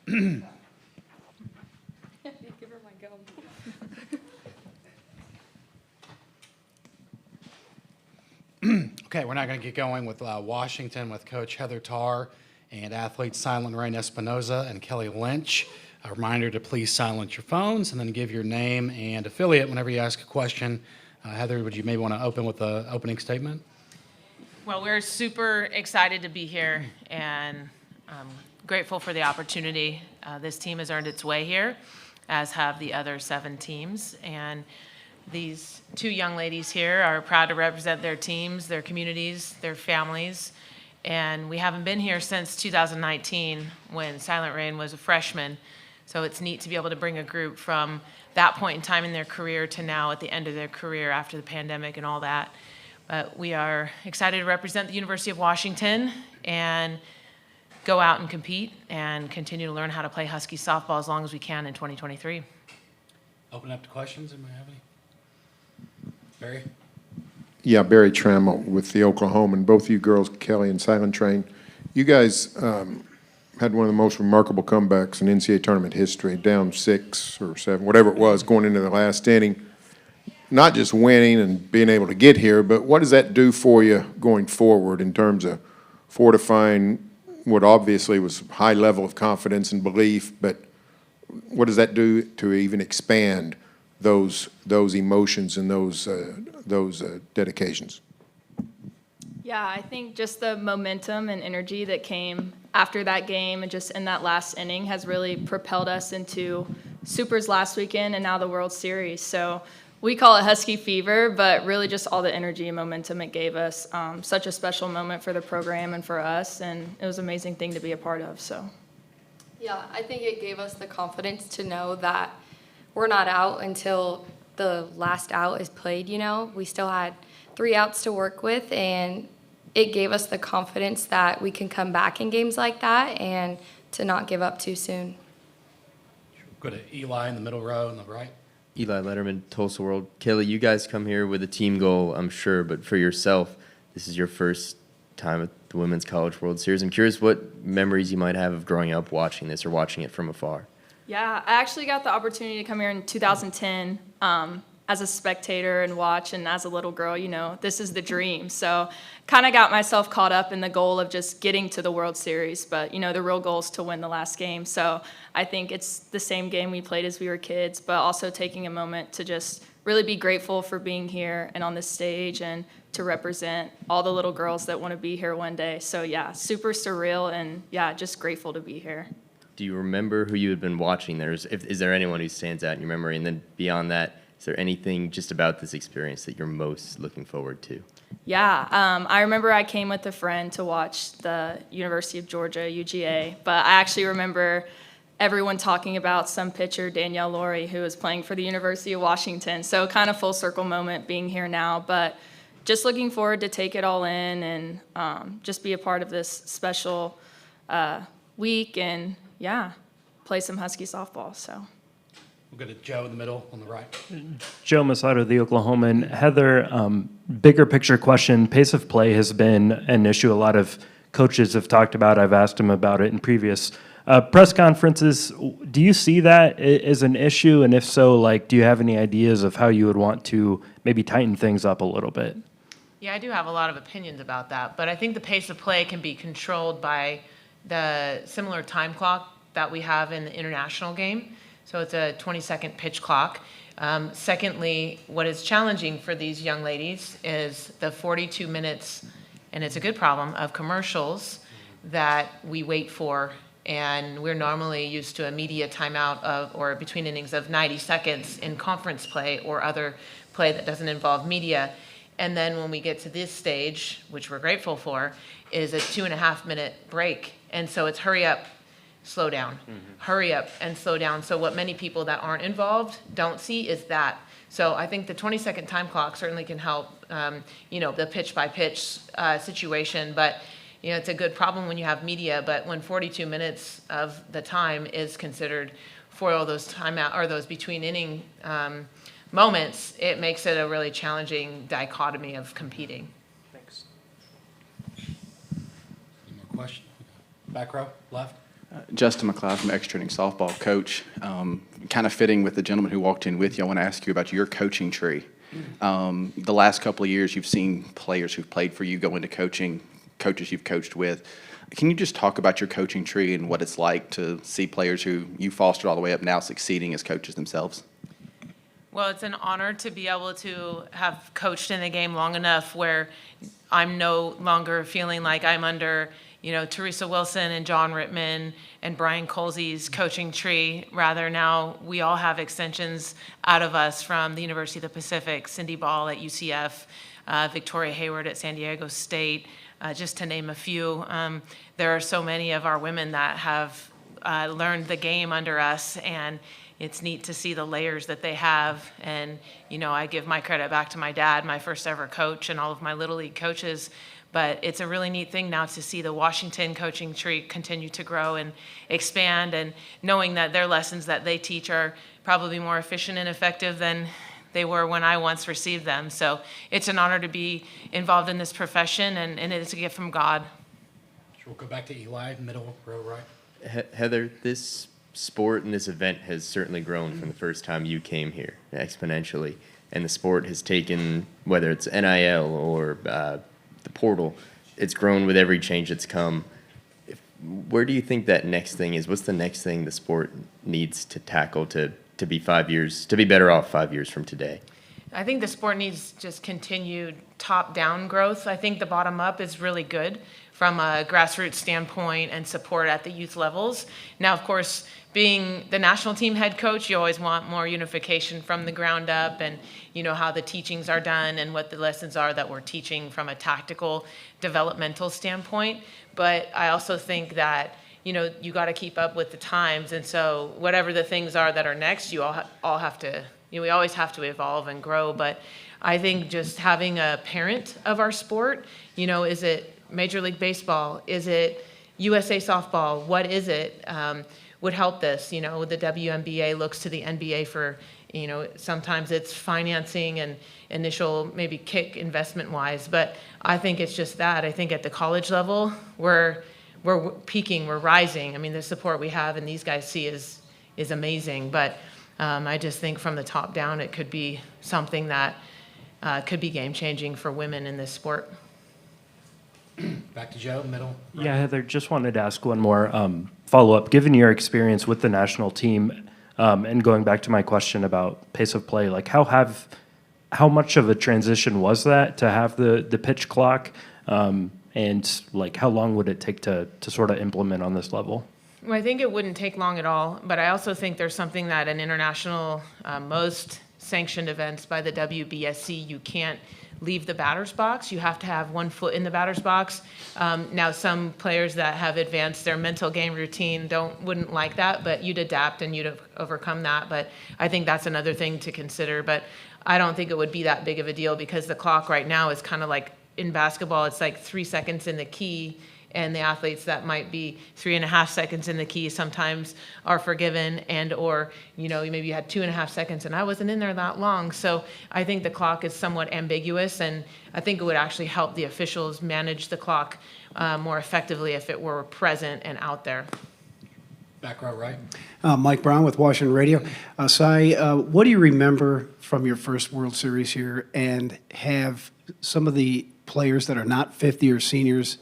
Give her my gum. Okay, we're now going to get going with Washington with Coach Heather Tarr and athletes Silent Rain Espinoza and Kelly Lynch. A reminder to please silence your phones and then give your name and affiliate whenever you ask a question. Heather, would you maybe want to open with an opening statement? Well, we're super excited to be here and grateful for the opportunity. This team has earned its way here, as have the other 7 teams. And these 2 young ladies here are proud to represent their teams, their communities, their families. And we haven't been here since 2019 when Silent Rain was a freshman. So it's neat to be able to bring a group from that point in time in their career to now at the end of their career after the pandemic and all that. But we are excited to represent the University of Washington and go out and compete and continue to learn how to play Husky softball as long as we can in 2023. Open up to questions. Anybody have any? Barry? Yeah, Barry Trammell with the Oklahoman. Both of you girls, Kelly and Silent Rain, you guys had one of the most remarkable comebacks in NCAA tournament history, down 6 or 7, whatever it was, going into the last inning. Not just winning and being able to get here, but what does that do for you going forward in terms of fortifying what obviously was a high level of confidence and belief, but what does that do to even expand those emotions and those dedications? Yeah, I think just the momentum and energy that came after that game and just in that last inning has really propelled us into Supers last weekend and now the World Series. So we call it Husky Fever, but really just all the energy and momentum it gave us. Such a special moment for the program and for us, and it was an amazing thing to be a part of. So, yeah, I think it gave us the confidence to know that we're not out until the last out is played, you know. We still had 3 outs to work with, and it gave us the confidence that we can come back in games like that and to not give up too soon. Go to Eli in the middle row on the right. Eli Letterman, Tulsa World. Kelly, you guys come here with a team goal, I'm sure, but for yourself, this is your first time at the Women's College World Series. I'm curious what memories you might have of growing up watching this or watching it from afar. yeah, I actually got the opportunity to come here in 2010 as a spectator and watch, and as a little girl, you know, this is the dream. So kind of got myself caught up in the goal of just getting to the World Series, but, you know, the real goal is to win the last game. So I think it's the same game we played as we were kids, but also taking a moment to just really be grateful for being here and on this stage and to represent all the little girls that want to be here one day. So, yeah, super surreal and, yeah, just grateful to be here. Do you remember who you had been watching there? Is there anyone who stands out in your memory? And then beyond that, is there anything just about this experience that you're most looking forward to? Yeah, I remember I came with a friend to watch the University of Georgia, UGA, but I actually remember everyone talking about some pitcher, Danielle Laurie, who was playing for the University of Washington. So kind of full circle moment being here now, but just looking forward to take it all in and just be a part of this special week and, yeah, play some Husky softball, so. We'll go to Joe in the middle on the right. Joe Masato, the Oklahoman. Heather, bigger picture question. Pace of play has been an issue a lot of coaches have talked about. I've asked them about it in previous press conferences. Do you see that as an issue? And if so, like, do you have any ideas of how you would want to maybe tighten things up a little bit? Yeah, I do have a lot of opinions about that, but I think the pace of play can be controlled by the similar time clock that we have in the international game. So it's a 20-second pitch clock. Secondly, what is challenging for these young ladies is the 42 minutes, and it's a good problem, of commercials that we wait for. And we're normally used to a media timeout of, or between innings of 90 seconds in conference play or other play that doesn't involve media. And then when we get to this stage, which we're grateful for, is a 2.5-minute break. And so it's hurry up, slow down, hurry up and slow down. So what many people that aren't involved don't see is that. So I think the 20-second time clock certainly can help, you know, the pitch by pitch situation. But, you know, it's a good problem when you have media. But when 42 minutes of the time is considered for all those timeout or those between inning moments, it makes it a really challenging dichotomy of competing. Thanks. Any more questions? Back row, left. Justin McLeod from Extra Training Softball. Coach, kind of fitting with the gentleman who walked in with you, I want to ask you about your coaching tree. The last couple of years, you've seen players who've played for you go into coaching, coaches you've coached with. Can you just talk about your coaching tree and what it's like to see players who you fostered all the way up now succeeding as coaches themselves? Well, it's an honor to be able to have coached in the game long enough where I'm no longer feeling like I'm under, Teresa Wilson and John Rittman and Brian Colsey's coaching tree. Rather, now we all have extensions out of us from the University of the Pacific, Cindy Ball at UCF, Victoria Hayward at San Diego State, just to name a few. There are so many of our women that have learned the game under us, and it's neat to see the layers that they have. And, I give my credit back to my dad, my first ever coach, and all of my Little League coaches. But it's a really neat thing now to see the Washington coaching tree continue to grow and expand, and knowing that their lessons that they teach are probably more efficient and effective than they were when I once received them. So it's an honor to be involved in this profession, and it's a gift from God. Sure, we'll go back to Eli, middle row right. Heather, this sport and this event has certainly grown from the first time you came here exponentially, and the sport has taken, whether it's NIL or the portal, it's grown with every change that's come. Where do you think that next thing is? What's the next thing the sport needs to tackle to be better off 5 years from today? I think the sport needs just continued top-down growth. I think the bottom-up is really good from a grassroots standpoint and support at the youth levels. Now, of course, being the national team head coach, you always want more unification from the ground up, and how the teachings are done and what the lessons are that we're teaching from a tactical developmental standpoint. But I also think that you got to keep up with the times, and so whatever the things are that are next, you all have to. We always have to evolve and grow. But I think just having a parent of our sport, is it Major League Baseball? Is it USA Softball? What is it? Would help this. The WNBA looks to the NBA for, sometimes it's financing and initial maybe kick investment wise. But I think it's just that. I think at the college level, we're peaking, we're rising. I mean, the support we have and these guys see is amazing. But I just think from the top down, it could be something that could be game changing for women in this sport. Back to Joe, middle right. Yeah, Heather, just wanted to ask one more follow-up. Given your experience with the national team, and going back to my question about pace of play, like how much of a transition was that to have the pitch clock, and like how long would it take to sort of implement on this level? Well, I think it wouldn't take long at all, but I also think there's something that in international, most sanctioned events by the WBSC, you can't leave the batter's box. You have to have 1 foot in the batter's box. Now, some players that have advanced their mental game routine wouldn't like that, but you'd adapt and you'd overcome that. But I think that's another thing to consider. But I don't think it would be that big of a deal because the clock right now is kind of like in basketball, it's like 3 seconds in the key, and the athletes that might be 3.5 seconds in the key sometimes are forgiven, and or maybe you had 2.5 seconds and I wasn't in there that long. So I think the clock is somewhat ambiguous, and I think it would actually help the officials manage the clock more effectively if it were present and out there. Back row right. Mike Brown with Washington Radio. Cy, what do you remember from your first World Series here, and have some of the players that are not 50 or seniors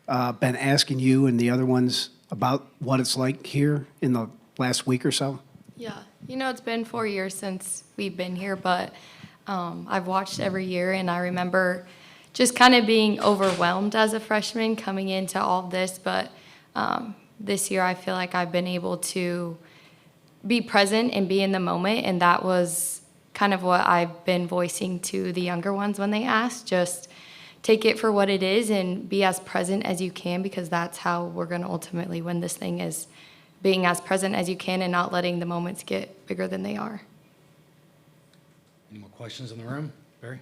been asking you and the other ones about what it's like here in the last week or so? Yeah, it's been 4 years since we've been here, but I've watched every year, and I remember just kind of being overwhelmed as a freshman coming into all of this. But this year I feel like I've been able to be present and be in the moment, and that was kind of what I've been voicing to the younger ones when they ask. Just take it for what it is and be as present as you can, because that's how we're going to ultimately win this thing, is being as present as you can and not letting the moments get bigger than they are. Any more questions in the room? Barry?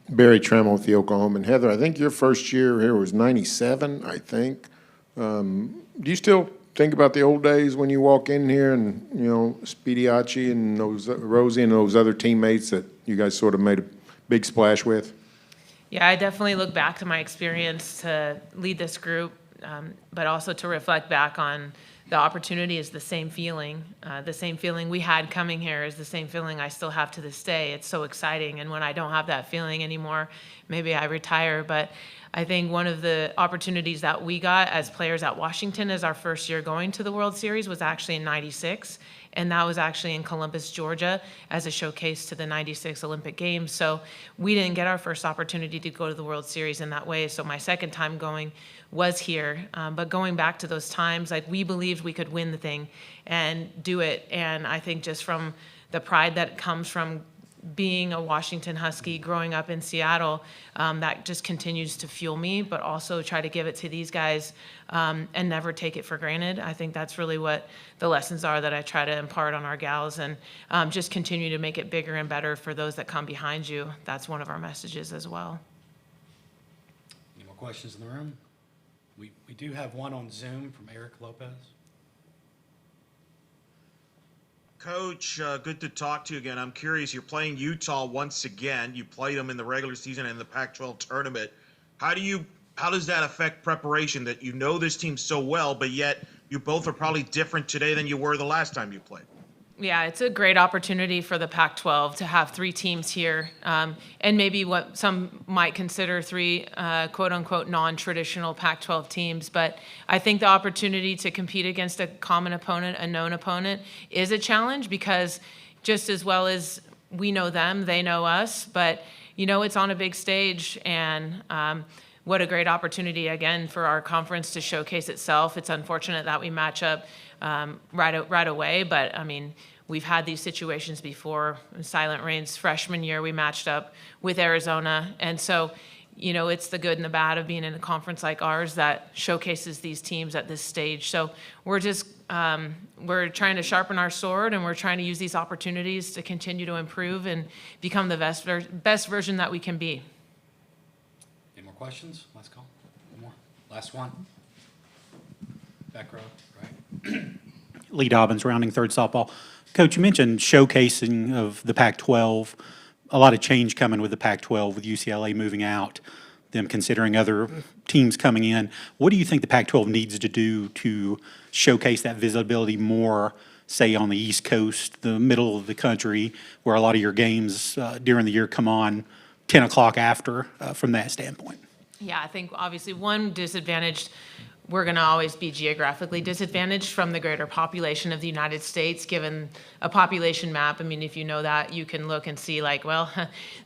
Barry Trammell with the Oklahoman. Heather, I think your first year here was 97, I think. Do you still think about the old days when you walk in here and, Spediacci and those Rosie and those other teammates that you guys sort of made a big splash with? Yeah, I definitely look back to my experience to lead this group but also to reflect back on the opportunity is the same feeling. The same feeling we had coming here is the same feeling I still have to this day. It's so exciting. And when I don't have that feeling anymore, maybe I retire. But I think one of the opportunities that we got as players at Washington as our first year going to the World Series was actually in '96. And that was actually in Columbus, Georgia, as a showcase to the '96 Olympic Games. So we didn't get our first opportunity to go to the World Series in that way. So my second time going was here. But going back to those times, like, we believed we could win the thing and do it. And I think just from the pride that comes from being a Washington Husky, growing up in Seattle, that just continues to fuel me, but also try to give it to these guys and never take it for granted. I think that's really what the lessons are that I try to impart on our gals, and just continue to make it bigger and better for those that come behind you. That's one of our messages as well. Any more questions in the room? We do have one on Zoom from Eric Lopez. Coach, good to talk to you again. I'm curious, you're playing Utah once again. You played them in the regular season and the Pac-12 tournament. How does that affect preparation, that you know this team so well, but yet you both are probably different today than you were the last time you played? Yeah, it's a great opportunity for the Pac-12 to have three teams here, and maybe what some might consider three quote-unquote non-traditional Pac-12 teams. But I think the opportunity to compete against a common opponent, a known opponent, is a challenge, because just as well as we know them, they know us. But, it's on a big stage, and what a great opportunity, again, for our conference to showcase itself. It's unfortunate that we match up right away, but I mean, we've had these situations before. In Silent Rain's freshman year, we matched up with Arizona, and so it's the good and the bad of being in a conference like ours that showcases these teams at this stage. So we're just we're trying to sharpen our sword, and we're trying to use these opportunities to continue to improve and become the best version that we can be. Any more questions? Last call. One more. Last one. Back row, right? Lee Dobbins, rounding third softball. Coach, you mentioned showcasing of the Pac-12, a lot of change coming with the Pac-12, with UCLA moving out, them considering other teams coming in. What do you think the Pac-12 needs to do to showcase that visibility more, say, on the East Coast, the middle of the country, where a lot of your games during the year come on 10 o'clock after, from that standpoint? Yeah, I think obviously one disadvantage, we're going to always be geographically disadvantaged from the greater population of the United States, given a population map. I mean, if you know that, you can look and see, like, well,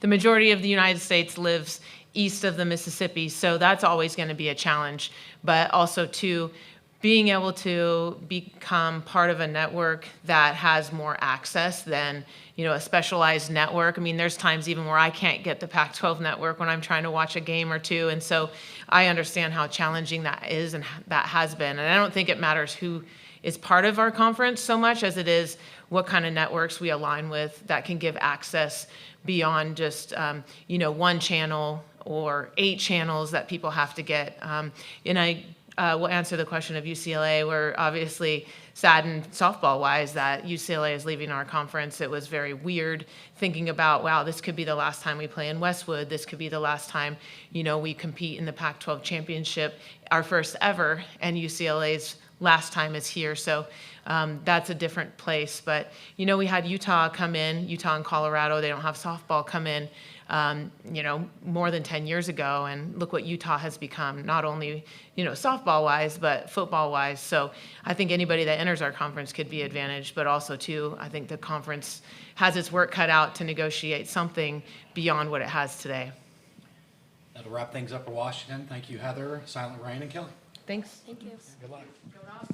the majority of the United States lives east of the Mississippi, so that's always going to be a challenge. But also, too, being able to become part of a network that has more access than, a specialized network. I mean, there's times even where I can't get the Pac-12 network when I'm trying to watch a game or two. And so I understand how challenging that is and that has been. And I don't think it matters who is part of our conference so much as it is what kind of networks we align with that can give access beyond just, one channel or 8 channels that people have to get. And I will answer the question of UCLA. We're obviously saddened softball-wise that UCLA is leaving our conference. It was very weird thinking about, wow, this could be the last time we play in Westwood. This could be the last time, we compete in the Pac-12 championship, our first ever, and UCLA's last time is here. So that's a different place. But, we had Utah come in, Utah and Colorado. They don't have softball come in, more than 10 years ago. And look what Utah has become, not only, softball-wise, but football-wise. So I think anybody that enters our conference could be advantaged. But also, too, I think the conference has its work cut out to negotiate something beyond what it has today. That'll wrap things up for Washington. Thank you, Heather, Silent Rain, and Kelly. Thanks. Thank you. Good luck. Go Ross.